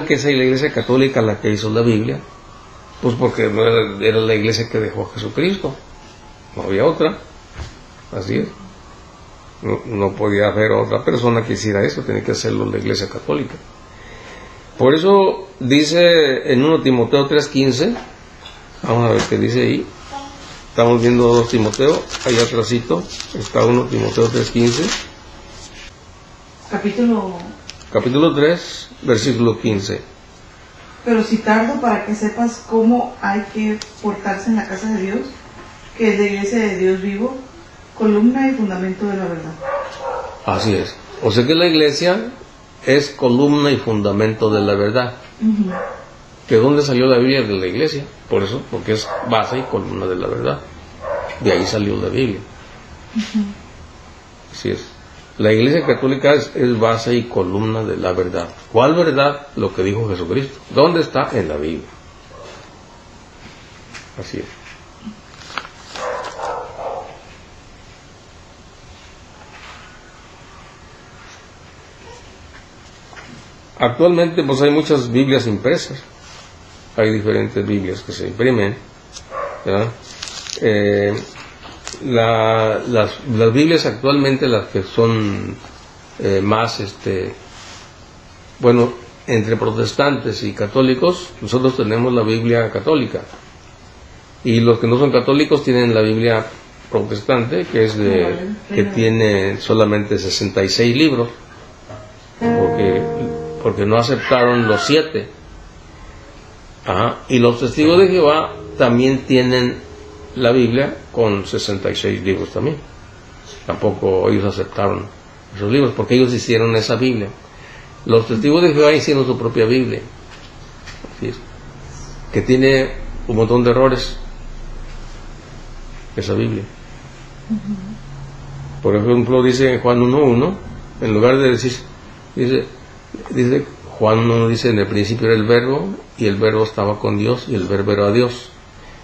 que ser la Iglesia Católica la que hizo la Biblia? Pues porque no era la Iglesia que dejó a Jesucristo, no había otra, así es. No podía haber otra persona que hiciera eso, tenía que hacerlo la Iglesia Católica. Por eso dice en 1 Timoteo 3:15, vamos a ver qué dice ahí. Estamos viendo 2 Timoteo, ahí atrásito está 1 Timoteo 3:15. Capítulo 3, versículo 15. Pero si tardo para que sepas cómo hay que portarse en la casa de Dios, que es la iglesia de Dios vivo, columna y fundamento de la verdad. Así es. O sea que la iglesia es columna y fundamento de la verdad. ¿De dónde salió la Biblia? De la iglesia. Por eso, porque es base y columna de la verdad. De ahí salió la Biblia. Así es. La Iglesia Católica es base y columna de la verdad. ¿Cuál verdad? Lo que dijo Jesucristo. ¿Dónde está? En la Biblia. Así es. Actualmente pues hay muchas Biblias impresas. Hay diferentes Biblias que se imprimen, ¿verdad? Las Biblias actualmente, las que son más, entre protestantes y católicos, nosotros tenemos la Biblia católica. Y los que no son católicos tienen la Biblia protestante, que es que tiene solamente 66 libros, porque no aceptaron los 7. Y los testigos de Jehová también tienen la Biblia con 66 libros también. Tampoco ellos aceptaron esos libros, porque ellos hicieron esa Biblia. Los testigos de Jehová hicieron su propia Biblia. Así es. Que tiene un montón de errores. Esa Biblia. Por ejemplo, dice en Juan 1:1, en lugar de decir, dice Juan 1 dice, en el principio era el verbo, y el verbo estaba con Dios, y el verbo era Dios.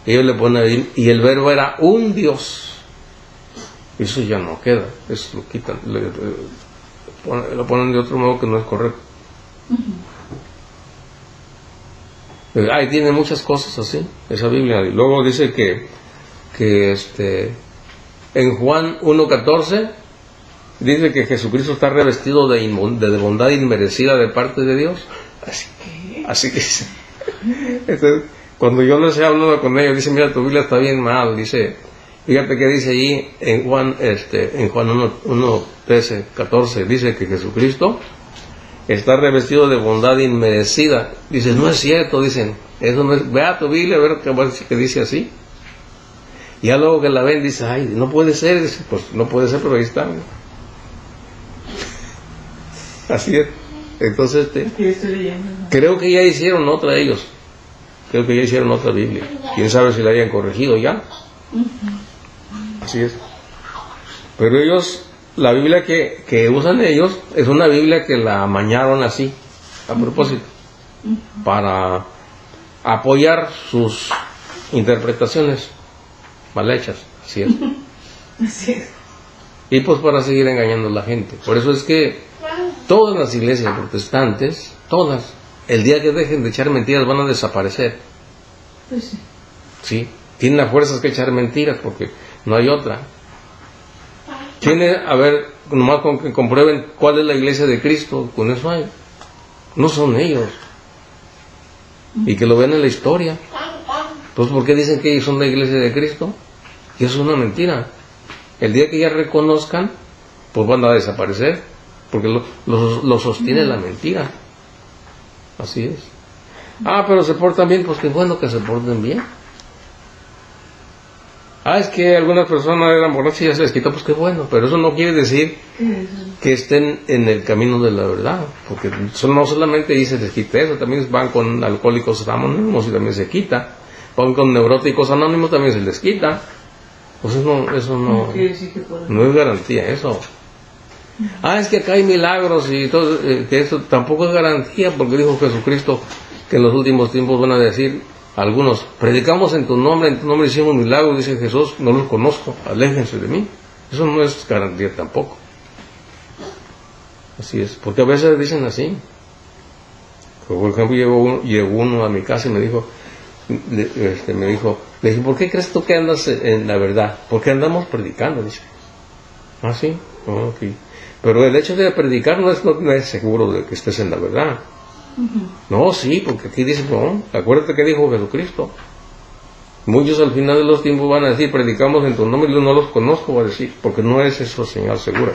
Ellos le ponen ahí, y el verbo era un Dios. Eso ya no queda, eso lo quitan, lo ponen de otro modo que no es correcto. Ahí tiene muchas cosas así, esa Biblia. Y luego dice que en Juan 1:14 dice que Jesucristo está revestido de bondad inmerecida de parte de Dios. Así que entonces, cuando yo les he hablado con ellos, dice, mira, tu Biblia está bien mal. Dice, fíjate que dice allí en Juan 1:13, 14, dice que Jesucristo está revestido de bondad inmerecida. Dice, no es cierto, dicen, eso no es, ve a tu Biblia a ver qué dice así. Y ya luego que la ven, dice, ay, no puede ser. Dice, pues no puede ser, pero ahí está. Así es. Entonces, creo que ya hicieron otra ellos. Creo que ya hicieron otra Biblia. Quién sabe si la hayan corregido ya. Así es. Pero ellos, la Biblia que usan ellos, es una Biblia que la amañaron así, a propósito, para apoyar sus interpretaciones mal hechas. Así es. Así es. Y pues para seguir engañando a la gente. Por eso es que todas las iglesias protestantes, todas, el día que dejen de echar mentiras van a desaparecer. Pues sí. Sí, tienen las fuerzas que echar mentiras porque no hay otra. Tiene, a ver, nomás con que comprueben cuál es la iglesia de Cristo, con eso hay. No son ellos. Y que lo vean en la historia. Entonces, ¿por qué dicen que ellos son la iglesia de Cristo? Y eso es una mentira. El día que ya reconozcan, pues van a desaparecer, porque lo sostiene la mentira. Así es. Ah, pero se portan bien, pues qué bueno que se porten bien. Ah, es que algunas personas eran borrachas y ya se les quitó, pues qué bueno, pero eso no quiere decir que estén en el camino de la verdad, porque no solamente ahí se les quita eso, también van con alcohólicos anónimos y también se quita, van con neuróticos anónimos también se les quita. Pues eso no es garantía, eso. Ah, es que acá hay milagros y todo, que eso tampoco es garantía, porque dijo Jesucristo que en los últimos tiempos van a decir algunos, predicamos en tu nombre hicimos milagros, dice Jesús, no los conozco, aléjense de mí. Eso no es garantía tampoco. Así es, porque a veces dicen así. Por ejemplo, llegó uno a mi casa y me dijo, le dije, ¿por qué crees tú que andas en la verdad? Porque andamos predicando, dice. Ah, sí, okay. Pero el hecho de predicar no es seguro de que estés en la verdad. No, sí, porque aquí dice, no, acuérdate que dijo Jesucristo. Muchos al final de los tiempos van a decir, predicamos en tu nombre y yo no los conozco, va a decir, porque no es eso señal segura.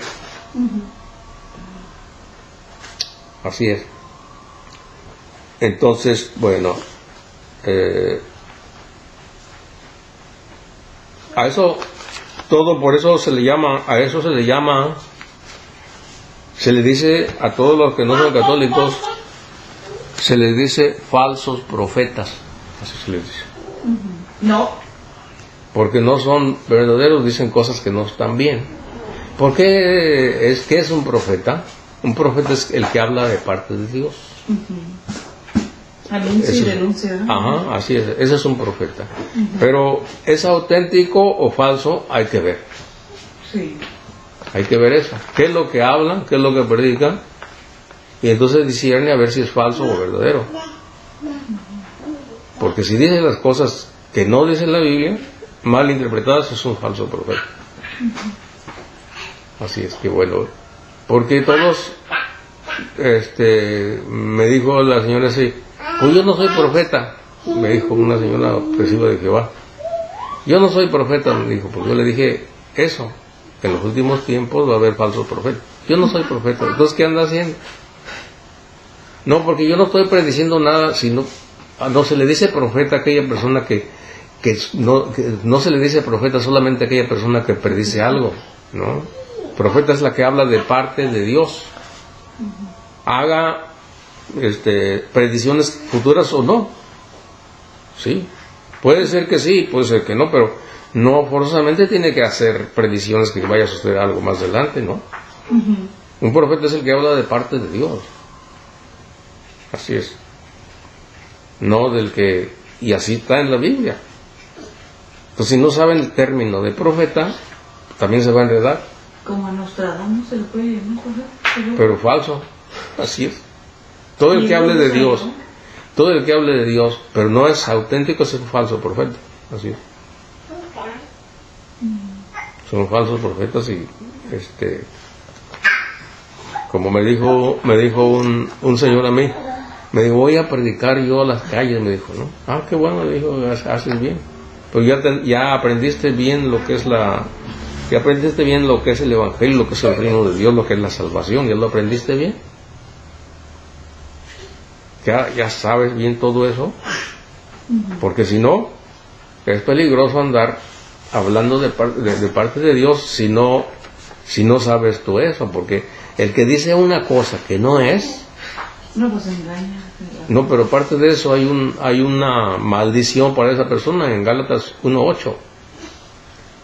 Así es. Entonces, bueno, a eso, todo por eso se le dice a todos los que no son católicos, se les dice falsos profetas, así se les dice. No. Porque no son verdaderos, dicen cosas que no están bien. ¿Por qué qué es un profeta? Un profeta es el que habla de parte de Dios. Anuncia y denuncia, ¿no? Ajá, así es, ese es un profeta. Pero ¿es auténtico o falso? Hay que ver. Sí. Hay que ver eso. ¿Qué es lo que hablan? ¿Qué es lo que predican? Y entonces discierne a ver si es falso o verdadero. Porque si dice las cosas que no dice la Biblia, mal interpretadas, es un falso profeta. Así es que bueno, porque todos, me dijo la señora así, pues yo no soy profeta, me dijo una señora opresiva de Jehová. Yo no soy profeta, me dijo, porque yo le dije eso, que en los últimos tiempos va a haber falsos profetas. Yo no soy profeta, entonces ¿qué anda haciendo? No, porque yo no estoy prediciendo nada, sino, no se le dice profeta a aquella persona que no se le dice profeta solamente a aquella persona que predice algo, ¿no? Profeta es la que habla de parte de Dios. Haga predicciones futuras o no. Sí. Puede ser que sí, puede ser que no, pero no forzosamente tiene que hacer predicciones que vaya a suceder algo más adelante, ¿no? Un profeta es el que habla de parte de Dios. Así es. No del que... Y así está en la Biblia. Entonces, si no saben el término de profeta, también se va a enredar. Como a Nostradamus se le puede llamar profeta. Pero falso. Así es. Todo el que hable de Dios, todo el que hable de Dios, pero no es auténtico, es un falso profeta. Así es. Son falsos profetas y como me dijo un señor a mí, me dijo, voy a predicar yo a las calles, me dijo, ¿no? Ah, qué bueno, me dijo, haces bien. Pues ya aprendiste bien lo que es ya aprendiste bien lo que es el Evangelio, lo que es el reino de Dios, lo que es la salvación, ya lo aprendiste bien. Ya sabes bien todo eso, porque si no, es peligroso andar hablando de parte de Dios si no sabes tú eso, porque el que dice una cosa que no es, no, pues engaña. No, pero aparte de eso hay una maldición para esa persona en Gálatas 1:8.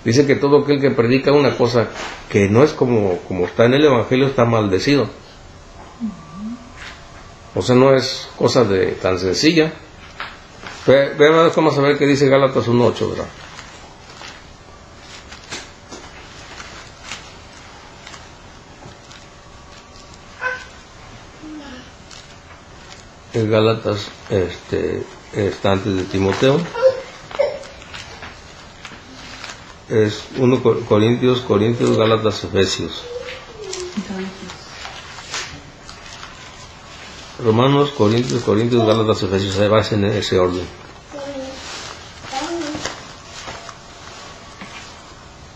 Dice que todo aquel que predica una cosa que no es como está en el Evangelio está maldecido. O sea, no es cosa tan sencilla. Veamos cómo saber qué dice Gálatas 1:8, ¿verdad? El Gálatas está antes de Timoteo. Es 1 Corintios, Gálatas, Efesios. Romanos, Corintios, Gálatas, Efesios, se va en ese orden.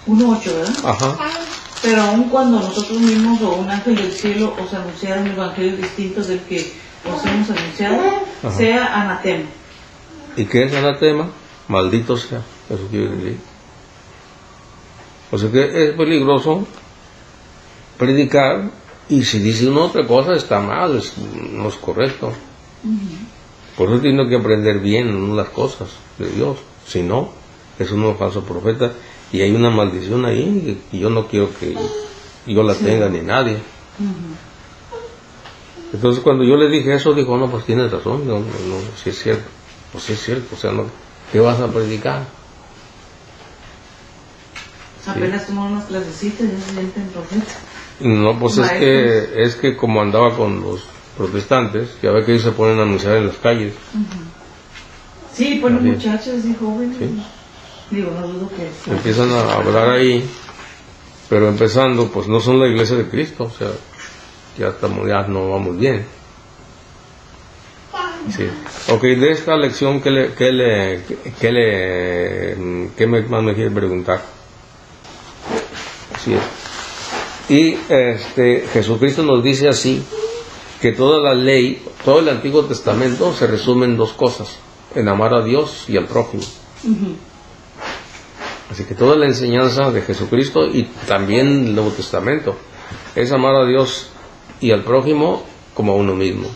1:8, ¿verdad? Ajá. Pero aun cuando nosotros mismos o un ángel del cielo os anunciaron evangelio distinto del que os hemos anunciado, Ajá, sea anatema. ¿Y qué es anatema? Maldito sea. Eso quiere decir. O sea que es peligroso predicar, y si dice una otra cosa está mal, no es correcto. Por eso tiene que aprender bien las cosas de Dios. Si no, es un falso profeta y hay una maldición ahí y yo no quiero que yo la tenga ni nadie. Entonces cuando yo le dije eso, dijo, no, pues tienes razón, no, si es cierto. Pues sí es cierto, o sea, no, ¿qué vas a predicar? Apenas tomaron unas clasecitas y ya se sienten profetas. No, pues es que como andaba con los protestantes, ya ve que ellos se ponen a anunciar en las calles. Sí, ponen muchachos y jóvenes. ¿Sí? Digo, no dudo que... Empiezan a hablar ahí, pero empezando, pues no son la iglesia de Cristo, o sea, ya no vamos bien. Sí. Ok, de esta lección, ¿qué más me quiere preguntar? Así es. Y Jesucristo nos dice así, que toda la ley, todo el Antiguo Testamento se resume en dos cosas, en amar a Dios y al prójimo. Así que toda la enseñanza de Jesucristo y también el Nuevo Testamento es amar a Dios y al prójimo como a uno mismo.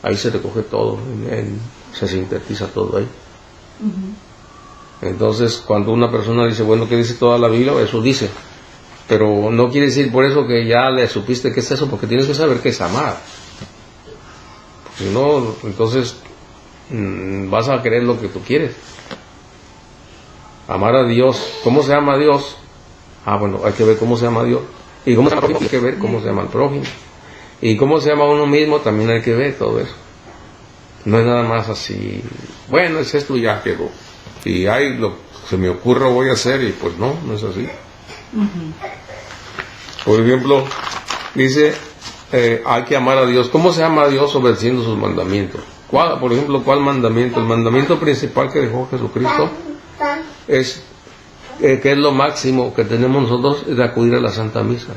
Ahí se recoge todo, se sintetiza todo ahí. Entonces, cuando una persona dice, bueno, ¿qué dice toda la Biblia? Eso dice. Pero no quiere decir por eso que ya le supiste qué es eso, porque tienes que saber qué es amar. Si no, entonces vas a querer lo que tú quieres. Amar a Dios. ¿Cómo se ama a Dios? Ah, bueno, hay que ver cómo se ama a Dios. Y cómo se ama al prójimo, hay que ver cómo se llama al prójimo. Y cómo se llama a uno mismo, también hay que ver todo eso. No es nada más así, bueno, es esto ya quedó. Y hay lo que se me ocurra voy a hacer, y pues no es así. Por ejemplo, dice, hay que amar a Dios. ¿Cómo se ama a Dios? Obedeciendo sus mandamientos. Por ejemplo, ¿cuál mandamiento? El mandamiento principal que dejó Jesucristo es, que es lo máximo que tenemos nosotros, es de acudir a la Santa Misa.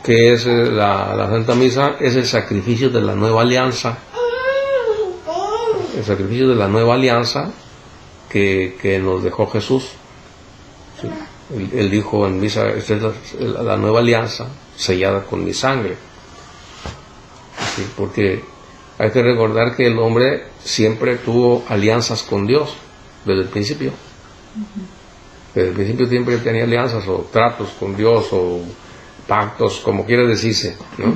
Que es la Santa Misa, es el sacrificio de la nueva alianza. El sacrificio de la nueva alianza que nos dejó Jesús. ¿Sí? Él dijo en misa, esta es la nueva alianza sellada con mi sangre. ¿Sí? Porque Hay que recordar que el hombre siempre tuvo alianzas con Dios, desde el principio. Desde el principio siempre tenía alianzas o tratos con Dios o pactos, como quiera decirse, ¿no?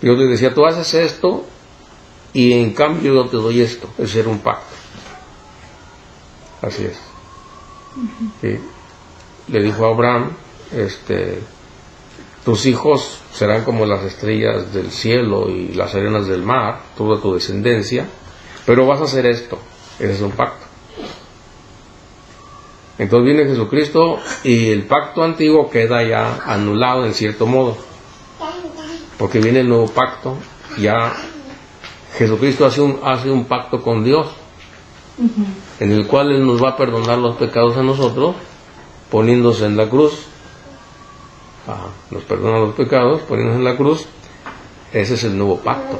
Dios le decía, tú haces esto y en cambio yo te doy esto. Ese era un pacto. Así es. Sí. Le dijo a Abraham, tus hijos serán como las estrellas del cielo y las arenas del mar, toda tu descendencia, pero vas a hacer esto. Ese es un pacto. Entonces viene Jesucristo y el pacto antiguo queda ya anulado en cierto modo, porque viene el nuevo pacto. Ya Jesucristo hace un pacto con Dios, en el cual Él nos va a perdonar los pecados a nosotros, poniéndose en la cruz. Nos perdona los pecados, poniéndose en la cruz. Ese es el nuevo pacto.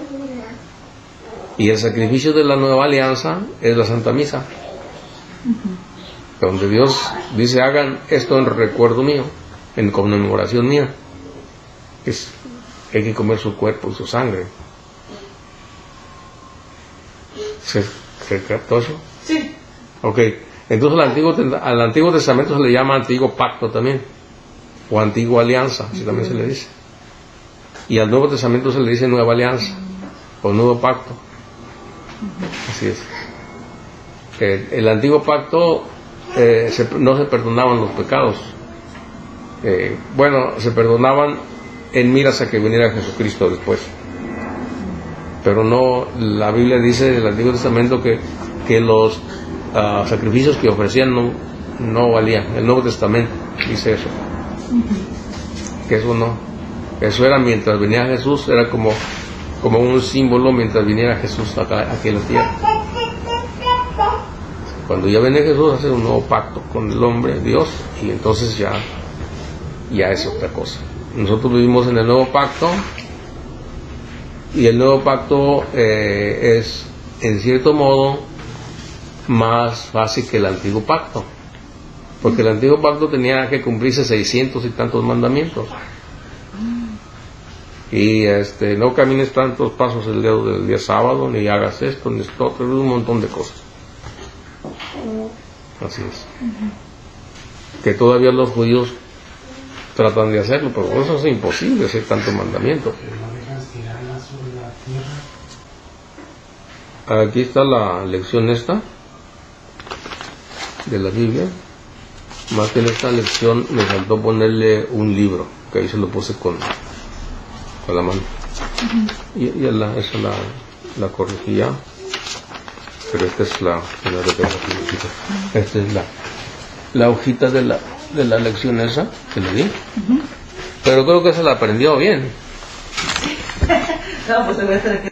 Y el sacrificio de la nueva alianza es la Santa Misa, donde Dios dice, hagan esto en recuerdo mío, en conmemoración mía. Hay que comer su cuerpo y su sangre. ¿Se captó eso? Sí. Ok, entonces al Antiguo Testamento se le llama Antiguo Pacto también, o Antigua Alianza, así también se le dice. Y al Nuevo Testamento se le dice Nueva Alianza, o Nuevo Pacto. Así es. El Antiguo Pacto no se perdonaban los pecados. Se perdonaban en miras a que viniera Jesucristo después. Pero no, la Biblia dice en el Antiguo Testamento que los sacrificios que ofrecían no valían. El Nuevo Testamento dice eso. Que eso no. Eso era mientras venía Jesús, era como un símbolo mientras viniera Jesús aquí en la tierra. Cuando ya viene Jesús hace un nuevo pacto con el hombre, Dios, y entonces ya es otra cosa. Nosotros vivimos en el nuevo pacto, y el nuevo pacto es en cierto modo más fácil que el antiguo pacto, porque el antiguo pacto tenía que cumplirse 600 y tantos mandamientos, y no camines tantos pasos el día del día sábado, ni hagas esto ni esto otro, un montón de cosas. Así es. Que todavía los judíos tratan de hacerlo, pero eso es imposible, hacer tanto mandamiento. Aquí está la lección esta de la Biblia. Más que en esta lección me faltó ponerle un libro, que ahí se lo puse con la mano. Y esa la corregí ya. Pero esta es esta es la hojita de la lección esa que le di. Pero creo que se la aprendió bien. No, pues se voy a estar aquí